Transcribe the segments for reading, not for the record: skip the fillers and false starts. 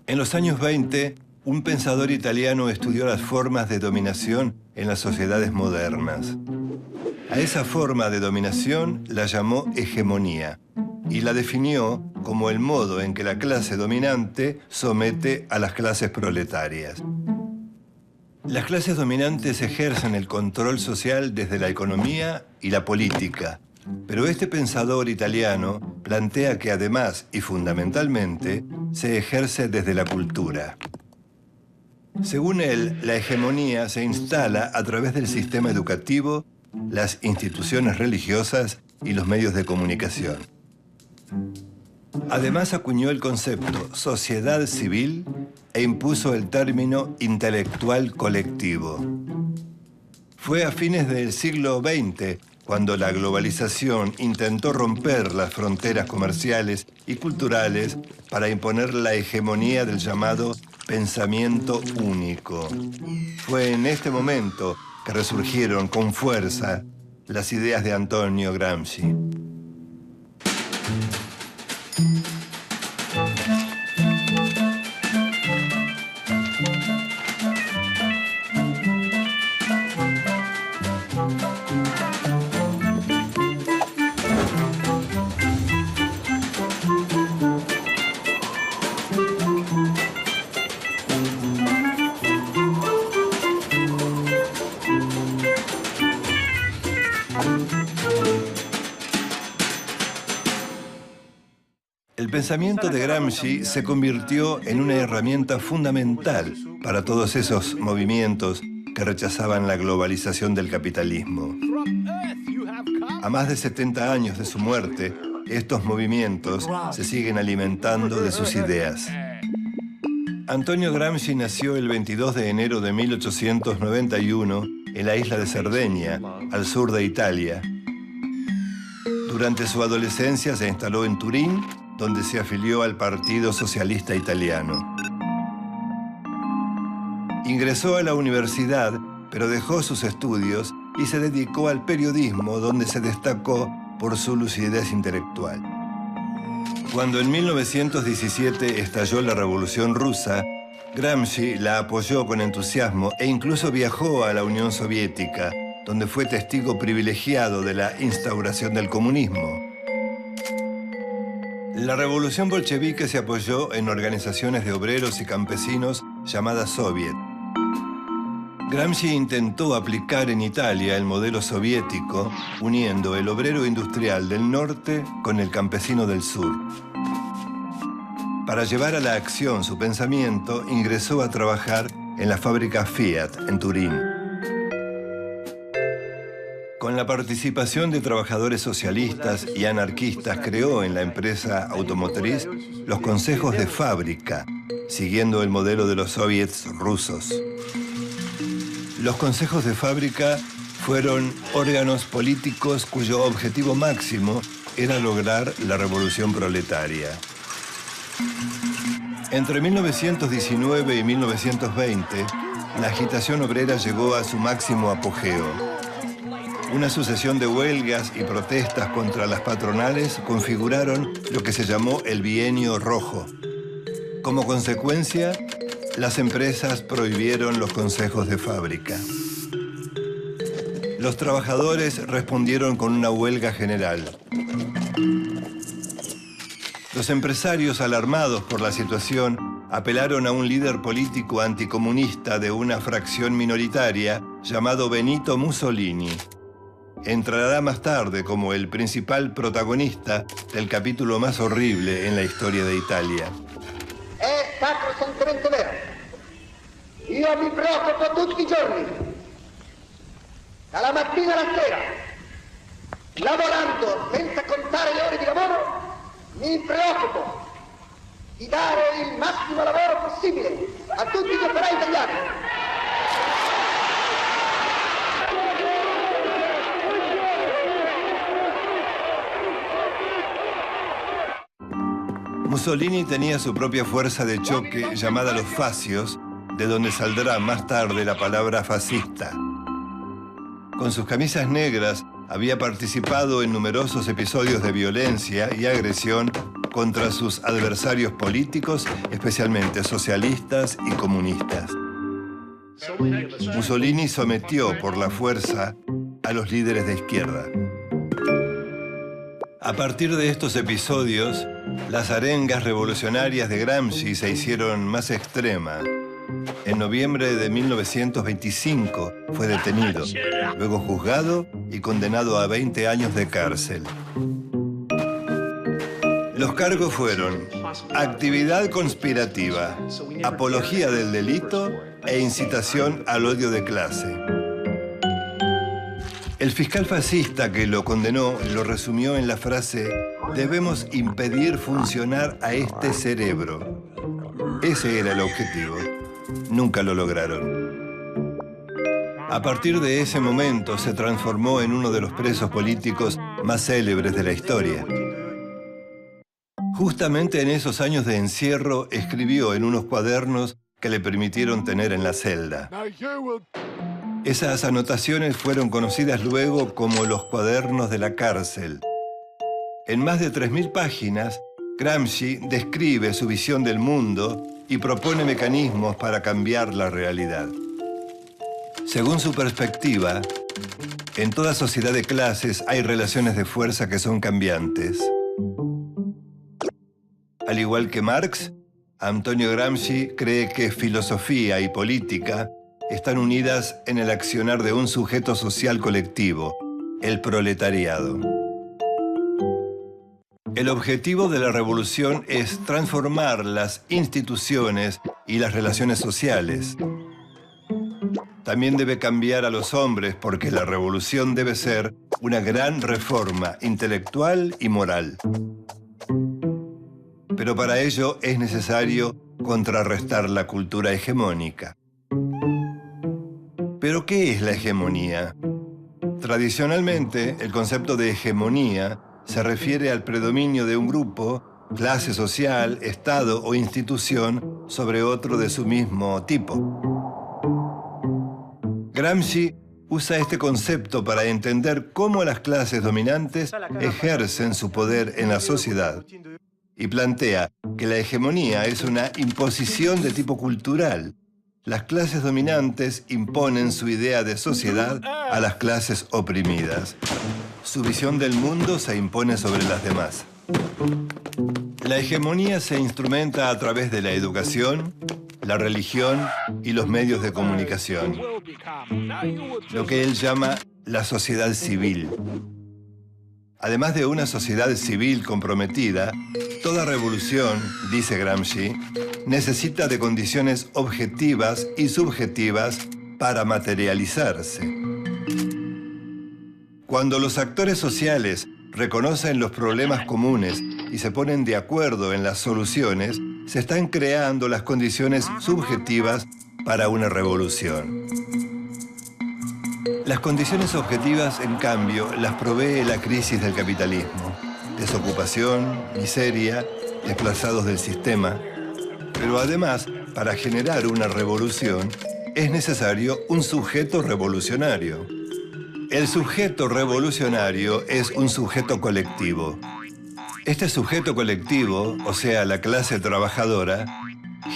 En los años 20, un pensador italiano estudió las formas de dominación en las sociedades modernas. A esa forma de dominación la llamó hegemonía y la definió como el modo en que la clase dominante somete a las clases proletarias. Las clases dominantes ejercen el control social desde la economía y la política, pero este pensador italiano plantea que además y fundamentalmente se ejerce desde la cultura. Según él, la hegemonía se instala a través del sistema educativo, las instituciones religiosas y los medios de comunicación. Además acuñó el concepto sociedad civil e impuso el término intelectual colectivo. Fue a fines del siglo XX cuando la globalización intentó romper las fronteras comerciales y culturales para imponer la hegemonía del llamado pensamiento único. Fue en este momento que resurgieron con fuerza las ideas de Antonio Gramsci. El pensamiento de Gramsci se convirtió en una herramienta fundamental para todos esos movimientos que rechazaban la globalización del capitalismo. A más de 70 años de su muerte, estos movimientos se siguen alimentando de sus ideas. Antonio Gramsci nació el 22 de enero de 1891 en la isla de Cerdeña, al sur de Italia. Durante su adolescencia se instaló en Turín, donde se afilió al Partido Socialista Italiano. Ingresó a la universidad, pero dejó sus estudios y se dedicó al periodismo, donde se destacó por su lucidez intelectual. Cuando en 1917 estalló la Revolución Rusa, Gramsci la apoyó con entusiasmo e incluso viajó a la Unión Soviética, donde fue testigo privilegiado de la instauración del comunismo. La revolución bolchevique se apoyó en organizaciones de obreros y campesinos llamadas Soviet. Gramsci intentó aplicar en Italia el modelo soviético, uniendo el obrero industrial del norte con el campesino del sur. Para llevar a la acción su pensamiento, ingresó a trabajar en la fábrica Fiat, en Turín. Con la participación de trabajadores socialistas y anarquistas, creó en la empresa automotriz los consejos de fábrica, siguiendo el modelo de los soviets rusos. Los consejos de fábrica fueron órganos políticos cuyo objetivo máximo era lograr la revolución proletaria. Entre 1919 y 1920, la agitación obrera llegó a su máximo apogeo. Una sucesión de huelgas y protestas contra las patronales configuraron lo que se llamó el Bienio Rojo. Como consecuencia, las empresas prohibieron los consejos de fábrica. Los trabajadores respondieron con una huelga general. Los empresarios, alarmados por la situación, apelaron a un líder político anticomunista de una fracción minoritaria llamado Benito Mussolini. Entrará más tarde como el principal protagonista del capítulo más horrible en la historia de Italia. È sacrosantemente vero. Io mi preoccupo tutti i giorni, dalla mattina alla sera, lavorando senza contare le ore di lavoro, mi preoccupo di dare il massimo lavoro possibile a tutti gli operai italiani. Mussolini tenía su propia fuerza de choque llamada los fascios, de donde saldrá más tarde la palabra fascista. Con sus camisas negras había participado en numerosos episodios de violencia y agresión contra sus adversarios políticos, especialmente socialistas y comunistas. Mussolini sometió por la fuerza a los líderes de izquierda. A partir de estos episodios, las arengas revolucionarias de Gramsci se hicieron más extremas. En noviembre de 1925 fue detenido, luego juzgado y condenado a 20 años de cárcel. Los cargos fueron actividad conspirativa, apología del delito e incitación al odio de clase. El fiscal fascista que lo condenó lo resumió en la frase: debemos impedir funcionar a este cerebro. Ese era el objetivo. Nunca lo lograron. A partir de ese momento se transformó en uno de los presos políticos más célebres de la historia. Justamente en esos años de encierro escribió en unos cuadernos que le permitieron tener en la celda. Esas anotaciones fueron conocidas luego como los cuadernos de la cárcel. En más de 3.000 páginas, Gramsci describe su visión del mundo y propone mecanismos para cambiar la realidad. Según su perspectiva, en toda sociedad de clases hay relaciones de fuerza que son cambiantes. Al igual que Marx, Antonio Gramsci cree que filosofía y política están unidas en el accionar de un sujeto social colectivo, el proletariado. El objetivo de la revolución es transformar las instituciones y las relaciones sociales. También debe cambiar a los hombres porque la revolución debe ser una gran reforma intelectual y moral. Pero para ello es necesario contrarrestar la cultura hegemónica. ¿Pero qué es la hegemonía? Tradicionalmente, el concepto de hegemonía se refiere al predominio de un grupo, clase social, estado o institución sobre otro de su mismo tipo. Gramsci usa este concepto para entender cómo las clases dominantes ejercen su poder en la sociedad y plantea que la hegemonía es una imposición de tipo cultural. Las clases dominantes imponen su idea de sociedad a las clases oprimidas. Su visión del mundo se impone sobre las demás. La hegemonía se instrumenta a través de la educación, la religión y los medios de comunicación, lo que él llama la sociedad civil. Además de una sociedad civil comprometida, toda revolución, dice Gramsci, necesita de condiciones objetivas y subjetivas para materializarse. Cuando los actores sociales reconocen los problemas comunes y se ponen de acuerdo en las soluciones, se están creando las condiciones subjetivas para una revolución. Las condiciones objetivas, en cambio, las provee la crisis del capitalismo. Desocupación, miseria, desplazados del sistema. Pero además, para generar una revolución, es necesario un sujeto revolucionario. El sujeto revolucionario es un sujeto colectivo. Este sujeto colectivo, o sea, la clase trabajadora,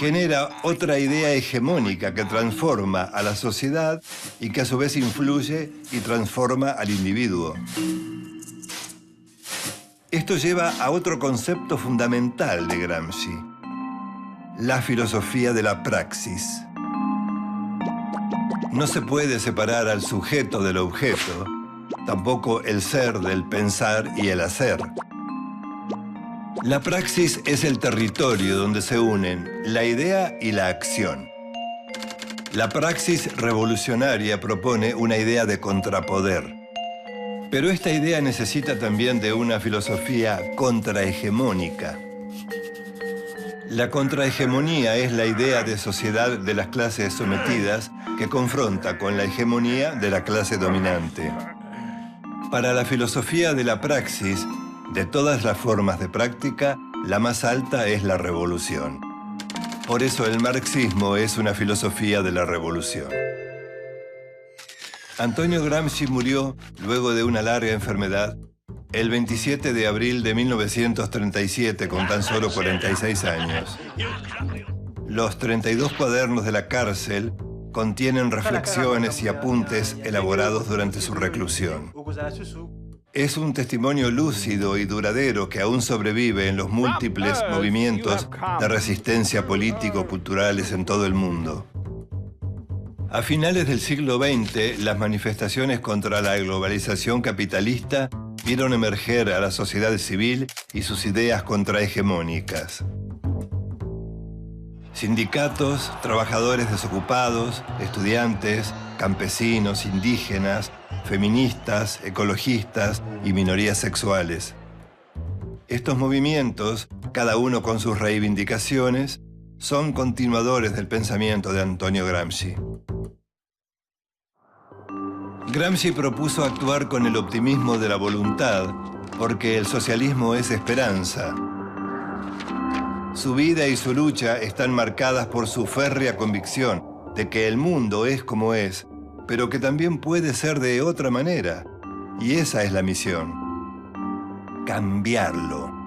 genera otra idea hegemónica que transforma a la sociedad y que a su vez influye y transforma al individuo. Esto lleva a otro concepto fundamental de Gramsci: la filosofía de la praxis. No se puede separar al sujeto del objeto, tampoco el ser del pensar y el hacer. La praxis es el territorio donde se unen la idea y la acción. La praxis revolucionaria propone una idea de contrapoder. Pero esta idea necesita también de una filosofía contrahegemónica. La contrahegemonía es la idea de sociedad de las clases sometidas que confronta con la hegemonía de la clase dominante. Para la filosofía de la praxis, de todas las formas de práctica, la más alta es la revolución. Por eso el marxismo es una filosofía de la revolución. Antonio Gramsci murió luego de una larga enfermedad El 27 de abril de 1937, con tan solo 46 años. Los 32 cuadernos de la cárcel contienen reflexiones y apuntes elaborados durante su reclusión. Es un testimonio lúcido y duradero que aún sobrevive en los múltiples movimientos de resistencia político-culturales en todo el mundo. A finales del siglo XX, las manifestaciones contra la globalización capitalista vieron emerger a la sociedad civil y sus ideas contrahegemónicas. Sindicatos, trabajadores desocupados, estudiantes, campesinos, indígenas, feministas, ecologistas y minorías sexuales. Estos movimientos, cada uno con sus reivindicaciones, son continuadores del pensamiento de Antonio Gramsci. Gramsci propuso actuar con el optimismo de la voluntad, porque el socialismo es esperanza. Su vida y su lucha están marcadas por su férrea convicción de que el mundo es como es, pero que también puede ser de otra manera. Y esa es la misión: cambiarlo.